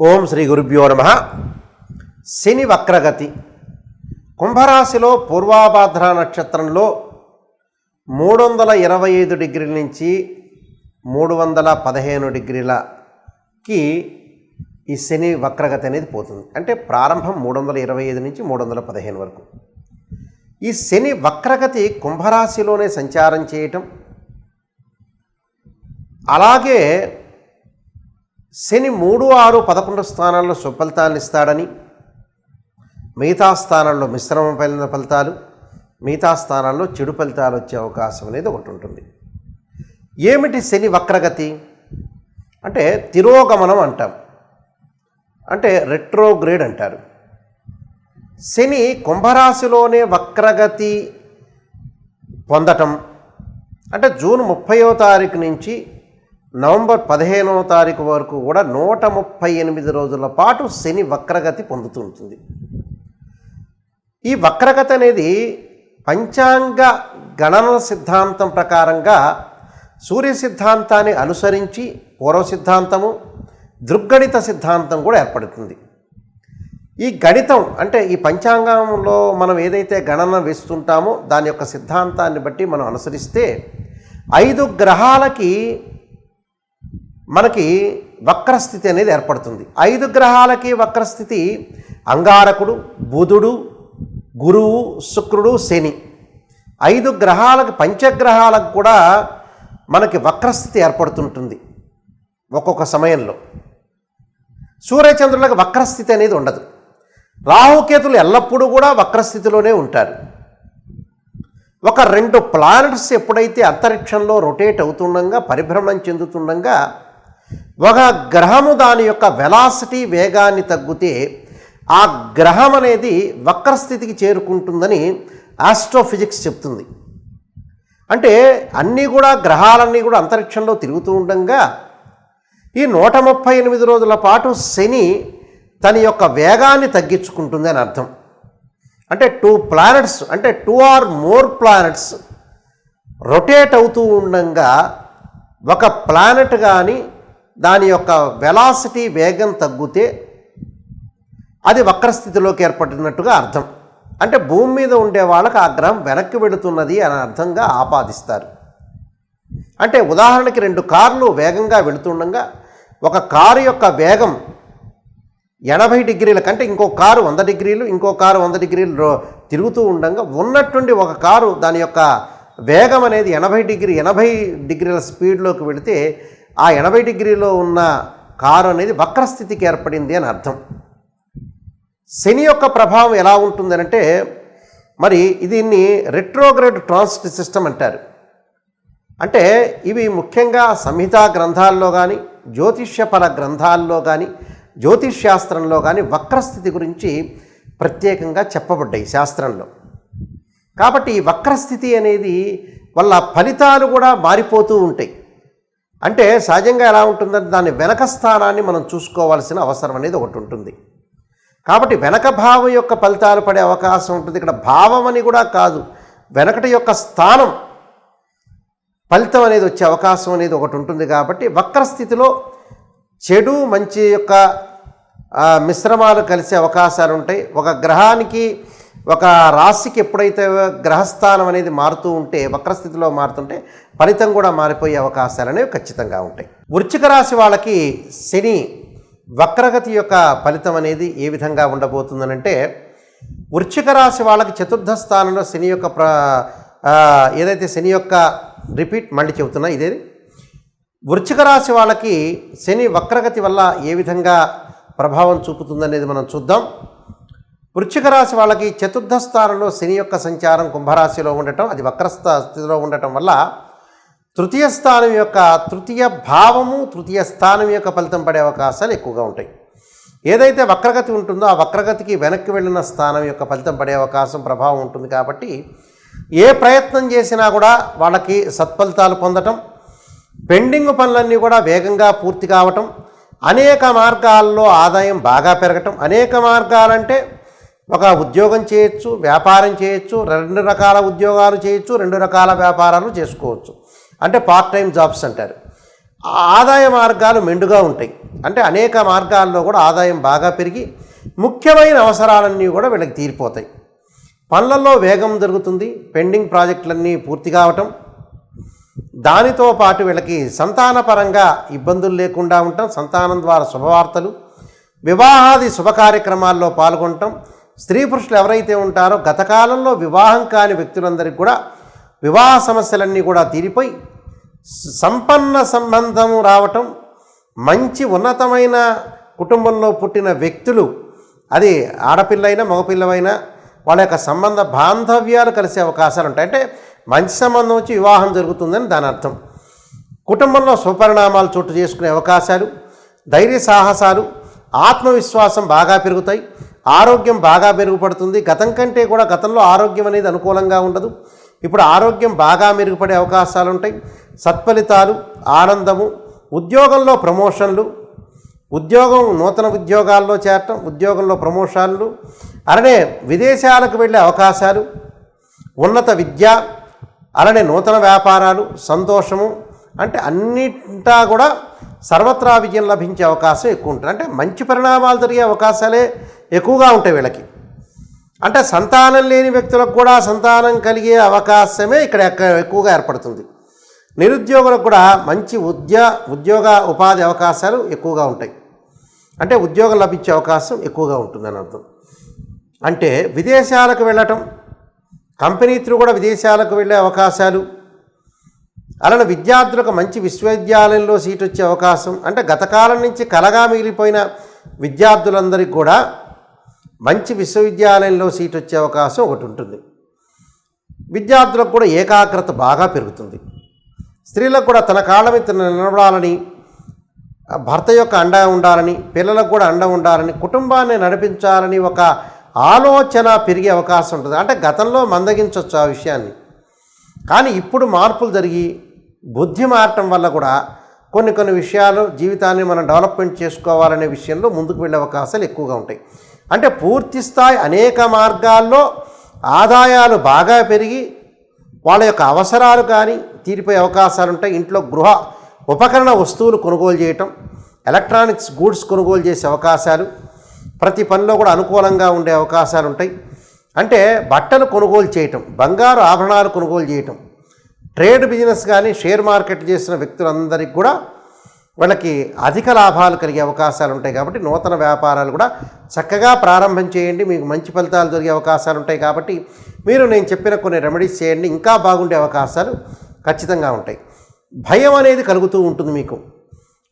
ఓం శ్రీ గురుభ్యో నమః. శని వక్రగతి కుంభరాశిలో పూర్వాభాద్ర నక్షత్రంలో 325 డిగ్రీల నుంచి 315 డిగ్రీలకి ఈ శని వక్రగతి అనేది పోతుంది. అంటే ప్రారంభం 325 నుంచి 315 వరకు. ఈ శని వక్రగతి కుంభరాశిలోనే సంచారం చేయటం, అలాగే శని 3, 6, 11 స్థానాల్లో సుఫలితాలను ఇస్తాడని, మిగతా స్థానాల్లో మిశ్రమ ఫలితాలు, మిగతా స్థానాల్లో చెడు ఫలితాలు వచ్చే అవకాశం అనేది ఒకటి ఉంటుంది. ఏమిటి శని వక్రగతి అంటే? తిరోగమనం అంటాం, అంటే రెట్రోగ్రేడ్ అంటారు. శని కుంభరాశిలోనే వక్రగతి పొందటం అంటే జూన్ 30వ తారీఖు నుంచి నవంబర్ 15వ తారీఖు వరకు కూడా 138 రోజుల పాటు శని వక్రగతి పొందుతూ ఉంటుంది. ఈ వక్రగతి అనేది పంచాంగ గణన సిద్ధాంతం ప్రకారంగా సూర్య సిద్ధాంతాన్ని అనుసరించి పూర్వ సిద్ధాంతము, దృగ్గణిత సిద్ధాంతం కూడా ఏర్పడుతుంది. ఈ గణితం అంటే ఈ పంచాంగంలో మనం ఏదైతే గణన వేస్తుంటామో దాని యొక్క సిద్ధాంతాన్ని బట్టి మనం అనుసరిస్తే 5 గ్రహాలకి మనకి వక్రస్థితి అనేది ఏర్పడుతుంది. 5 గ్రహాలకి వక్రస్థితి అంగారకుడు, బుధుడు, గురువు, శుక్రుడు, శని. 5 గ్రహాలకు, పంచగ్రహాలకు కూడా మనకి వక్రస్థితి ఏర్పడుతుంటుంది ఒక్కొక్క సమయంలో. సూర్యచంద్రులకు వక్రస్థితి అనేది ఉండదు. రాహుకేతులు ఎల్లప్పుడూ కూడా వక్రస్థితిలోనే ఉంటారు. ఒక 2 ప్లానెట్స్ ఎప్పుడైతే అంతరిక్షంలో రొటేట్ అవుతుండగా, పరిభ్రమణం చెందుతుండగా, ఒక గ్రహము దాని యొక్క వెలాసిటీ వేగాన్ని తగ్గితే ఆ గ్రహం అనేది వక్రస్థితికి చేరుకుంటుందని ఆస్ట్రోఫిజిక్స్ చెప్తుంది. అంటే అన్నీ కూడా గ్రహాలన్నీ కూడా అంతరిక్షంలో తిరుగుతూ ఉండగా ఈ 138 రోజుల పాటు శని తన యొక్క వేగాన్ని తగ్గించుకుంటుంది అని అర్థం. అంటే 2 ప్లానెట్స్, అంటే 2 or more ప్లానెట్స్ రొటేట్ అవుతూ ఉండగా ఒక ప్లానెట్ కానీ దాని యొక్క వెలాసిటీ వేగం తగ్గితే అది వక్రస్థితిలోకి ఏర్పడినట్టుగా అర్థం. అంటే భూమి మీద ఉండే వాళ్ళకి ఆ గ్రహం వెనక్కి వెళుతున్నది అని అర్థంగా ఆపాదిస్తారు. అంటే ఉదాహరణకి 2 కార్లు వేగంగా వెళుతుండగా ఒక కారు యొక్క వేగం 80 డిగ్రీల కంటే ఇంకో కారు 100 డిగ్రీలు, ఇంకో కారు 100 డిగ్రీలు తిరుగుతూ ఉండగా ఉన్నట్టుండి ఒక కారు దాని యొక్క వేగం అనేది 80 డిగ్రీల స్పీడ్లోకి వెళితే ఆ 80 డిగ్రీలో ఉన్న కారు అనేది వక్రస్థితికి ఏర్పడింది అని అర్థం. శని యొక్క ప్రభావం ఎలా ఉంటుందనంటే, మరి దీన్ని రెట్రోగ్రేడ్ ట్రాన్సిట్ సిస్టమ్ అంటారు. అంటే ఇవి ముఖ్యంగా సంహితా గ్రంథాల్లో కానీ, జ్యోతిష్యపర గ్రంథాల్లో కానీ, జ్యోతిష్శాస్త్రంలో కానీ వక్రస్థితి గురించి ప్రత్యేకంగా చెప్పబడ్డాయి శాస్త్రంలో. కాబట్టి ఈ వక్రస్థితి అనేది వల్ల ఫలితాలు కూడా మారిపోతూ ఉంటాయి. అంటే సహజంగా ఎలా ఉంటుందంటే దాని వెనక స్థానాన్ని మనం చూసుకోవాల్సిన అవసరం అనేది ఒకటి ఉంటుంది. కాబట్టి వెనక భావం యొక్క ఫలితాలు పడే అవకాశం ఉంటుంది. ఇక్కడ భావం అని కూడా కాదు, వెనకటి యొక్క స్థానం ఫలితం అనేది వచ్చే అవకాశం అనేది ఒకటి ఉంటుంది. కాబట్టి వక్రస్థితిలో చెడు మంచి యొక్క మిశ్రమాలు కలిసే అవకాశాలు ఉంటాయి. ఒక గ్రహానికి, ఒక రాశికి ఎప్పుడైతే గ్రహస్థానం అనేది మారుతూ ఉంటే, వక్రస్థితిలో మారుతుంటే ఫలితం కూడా మారిపోయే అవకాశాలు అనేవి ఖచ్చితంగా ఉంటాయి. వృశ్చిక రాశి వాళ్ళకి శని వక్రగతి యొక్క ఫలితం అనేది ఏ విధంగా ఉండబోతుందనంటే, వృశ్చిక రాశి వాళ్ళకి 4వ స్థానంలో శని యొక్క ఏదైతే శని యొక్క మళ్ళీ చెబుతున్నా ఇదేది, వృశ్చిక రాశి వాళ్ళకి శని వక్రగతి వల్ల ఏ విధంగా ప్రభావం చూపుతుందనేది మనం చూద్దాం. వృశ్చిక రాశి వాళ్ళకి 4వ స్థానంలో శని యొక్క సంచారం కుంభరాశిలో ఉండటం, అది వక్రస్థితిలో ఉండటం వల్ల తృతీయ స్థానం యొక్క తృతీయ భావము, తృతీయ స్థానం యొక్క ఫలితం పడే అవకాశాలు ఎక్కువగా ఉంటాయి. ఏదైతే వక్రగతి ఉంటుందో ఆ వక్రగతికి వెనక్కి వెళ్ళిన స్థానం యొక్క ఫలితం పడే అవకాశం, ప్రభావం ఉంటుంది. కాబట్టి ఏ ప్రయత్నం చేసినా కూడా వాళ్ళకి సత్ఫలితాలు పొందటం, పెండింగ్ పనులన్నీ కూడా వేగంగా పూర్తి కావటం, అనేక మార్గాల్లో ఆదాయం బాగా పెరగటం. అనేక మార్గాలంటే ఒక ఉద్యోగం చేయొచ్చు, వ్యాపారం చేయొచ్చు, 2 రకాల ఉద్యోగాలు చేయొచ్చు, 2 రకాల వ్యాపారాలు చేసుకోవచ్చు. అంటే పార్ట్ టైం జాబ్స్ అంటారు. ఆదాయ మార్గాలు మెండుగా ఉంటాయి. అంటే అనేక మార్గాల్లో కూడా ఆదాయం బాగా పెరిగి ముఖ్యమైన అవసరాలన్నీ కూడా వీళ్ళకి తీరిపోతాయి. పనులలో వేగం జరుగుతుంది. పెండింగ్ ప్రాజెక్టులన్నీ పూర్తి కావటం, దానితో పాటు వీళ్ళకి సంతానపరంగా ఇబ్బందులు లేకుండా ఉండటం, సంతానం ద్వారా శుభవార్తలు, వివాహాది శుభ కార్యక్రమాల్లో పాల్గొనటం. స్త్రీ పురుషులు ఎవరైతే ఉంటారో గత కాలంలో వివాహం కాని వ్యక్తులందరికీ కూడా వివాహ సమస్యలన్నీ కూడా తీరిపోయి సంపన్న సంబంధం రావటం, మంచి ఉన్నతమైన కుటుంబంలో పుట్టిన వ్యక్తులు, అది ఆడపిల్లైనా మగపిల్లవైనా వాళ్ళ యొక్క సంబంధ బాంధవ్యాలు కలిసే అవకాశాలు ఉంటాయి. అంటే మంచి సంబంధం వచ్చి వివాహం జరుగుతుందని దాని అర్థం. కుటుంబంలో సుపరిణామాలు చోటు చేసుకునే అవకాశాలు, ధైర్య సాహసాలు, ఆత్మవిశ్వాసం బాగా పెరుగుతాయి. ఆరోగ్యం బాగా మెరుగుపడుతుంది. గతం కంటే కూడా గతంలో ఆరోగ్యం అనేది అనుకూలంగా ఉండదు, ఇప్పుడు ఆరోగ్యం బాగా మెరుగుపడే అవకాశాలు ఉంటాయి. సత్ఫలితాలు, ఆనందము, ఉద్యోగంలో ప్రమోషన్లు, నూతన ఉద్యోగాల్లో చేరటం, ఉద్యోగంలో ప్రమోషన్లు, అలానే విదేశాలకు వెళ్ళే అవకాశాలు, ఉన్నత విద్య, అలానే నూతన వ్యాపారాలు, సంతోషము, అంటే అన్నింటా కూడా సర్వత్రా విజయం లభించే అవకాశం ఎక్కువ ఉంటుంది. అంటే మంచి పరిణామాలు జరిగే అవకాశాలే ఎక్కువగా ఉంటాయి వీళ్ళకి. అంటే సంతానం లేని వ్యక్తులకు కూడా సంతానం కలిగే అవకాశమే ఇక్కడ ఎక్కువగా ఏర్పడుతుంది. నిరుద్యోగులకు కూడా మంచి ఉద్యోగ ఉపాధి అవకాశాలు ఎక్కువగా ఉంటాయి. అంటే ఉద్యోగం లభించే అవకాశం ఎక్కువగా ఉంటుందని అర్థం. అంటే విదేశాలకు వెళ్ళటం, కంపెనీ త్రూ కూడా విదేశాలకు వెళ్ళే అవకాశాలు, అలానే విద్యార్థులకు మంచి విశ్వవిద్యాలయంలో సీట్ వచ్చే అవకాశం. అంటే గతకాలం నుంచి కలగా మిగిలిపోయిన విద్యార్థులందరికీ కూడా మంచి విశ్వవిద్యాలయంలో సీట్ వచ్చే అవకాశం ఒకటి ఉంటుంది. విద్యార్థులకు కూడా ఏకాగ్రత బాగా పెరుగుతుంది. స్త్రీలకు కూడా తన కాళ్ళ మీద నిలబడాలని, భర్త యొక్క అండ ఉండాలని, పిల్లలకు కూడా అండ ఉండాలని, కుటుంబాన్ని నడిపించాలని ఒక ఆలోచన పెరిగే అవకాశం ఉంటుంది. అంటే గతంలో మందగించవచ్చు ఆ విషయాన్ని, కానీ ఇప్పుడు మార్పులు జరిగి బుద్ధి మారటం వల్ల కూడా కొన్ని విషయాలు జీవితాన్ని మనం డెవలప్మెంట్ చేసుకోవాలనే విషయంలో ముందుకు వెళ్ళే అవకాశాలు ఎక్కువగా ఉంటాయి. అంటే పూర్తి స్థాయి అనేక మార్గాల్లో ఆదాయాలు బాగా పెరిగి వాళ్ళ యొక్క అవసరాలు కానీ తీరిపోయే అవకాశాలు ఉంటాయి. ఇంట్లో గృహ ఉపకరణ వస్తువులు కొనుగోలు చేయటం, ఎలక్ట్రానిక్స్ గూడ్స్ కొనుగోలు చేసే అవకాశాలు, ప్రతి పనిలో కూడా అనుకూలంగా ఉండే అవకాశాలు ఉంటాయి. అంటే బట్టలు కొనుగోలు చేయటం, బంగారు ఆభరణాలు కొనుగోలు చేయటం, ట్రేడ్ బిజినెస్ కానీ షేర్ మార్కెట్ చేసిన వ్యక్తులందరికీ కూడా వాళ్ళకి అధిక లాభాలు కలిగే అవకాశాలు ఉంటాయి. కాబట్టి నూతన వ్యాపారాలు కూడా చక్కగా ప్రారంభం చేయండి, మీకు మంచి ఫలితాలు జరిగే అవకాశాలు ఉంటాయి. కాబట్టి మీరు నేను చెప్పిన కొన్ని రెమెడీస్ చేయండి, ఇంకా బాగుండే అవకాశాలు ఖచ్చితంగా ఉంటాయి. భయం అనేది కలుగుతూ ఉంటుంది మీకు.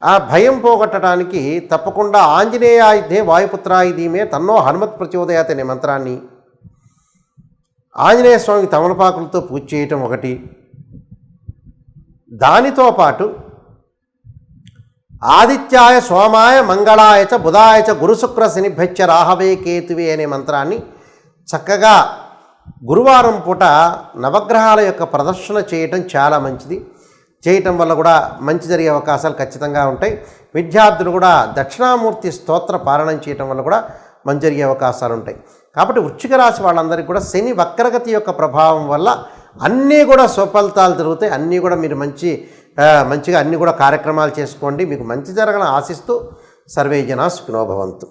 ఆ భయం పోగొట్టడానికి తప్పకుండా ఆంజనేయాయుధే వాయుపుత్రాయుధీమే తన్నో హనుమత్ ప్రచోదయాత్ అనే మంత్రాన్ని ఆంజనేయ స్వామికి తమలపాకులతో పూజ చేయటం ఒకటి. దానితో పాటు ఆదిత్యాయ సోమాయ మంగళాయ చ బుధాయ చ గురుశుక్ర శనిభ్యచ్చ రాహవే కేతువే అనే మంత్రాన్ని చక్కగా గురువారం పూట నవగ్రహాల యొక్క ప్రదర్శన చేయటం చాలా మంచిది. చేయటం వల్ల కూడా మంచి జరిగే అవకాశాలు ఖచ్చితంగా ఉంటాయి. విద్యార్థులు కూడా దక్షిణామూర్తి స్తోత్ర పారాయణం చేయటం వల్ల కూడా మంచి జరిగే అవకాశాలు ఉంటాయి. కాబట్టి వృశ్చిక రాశి వాళ్ళందరికీ కూడా శని వక్రగతి యొక్క ప్రభావం వల్ల అన్నీ కూడా సుఫలితాలు జరుగుతాయి. అన్నీ కూడా మీరు మంచిగా అన్నీ కూడా కార్యక్రమాలు చేసుకోండి. మీకు మంచి జరగాలని ఆశిస్తూ సర్వే జనా సుఖినో భవంతు.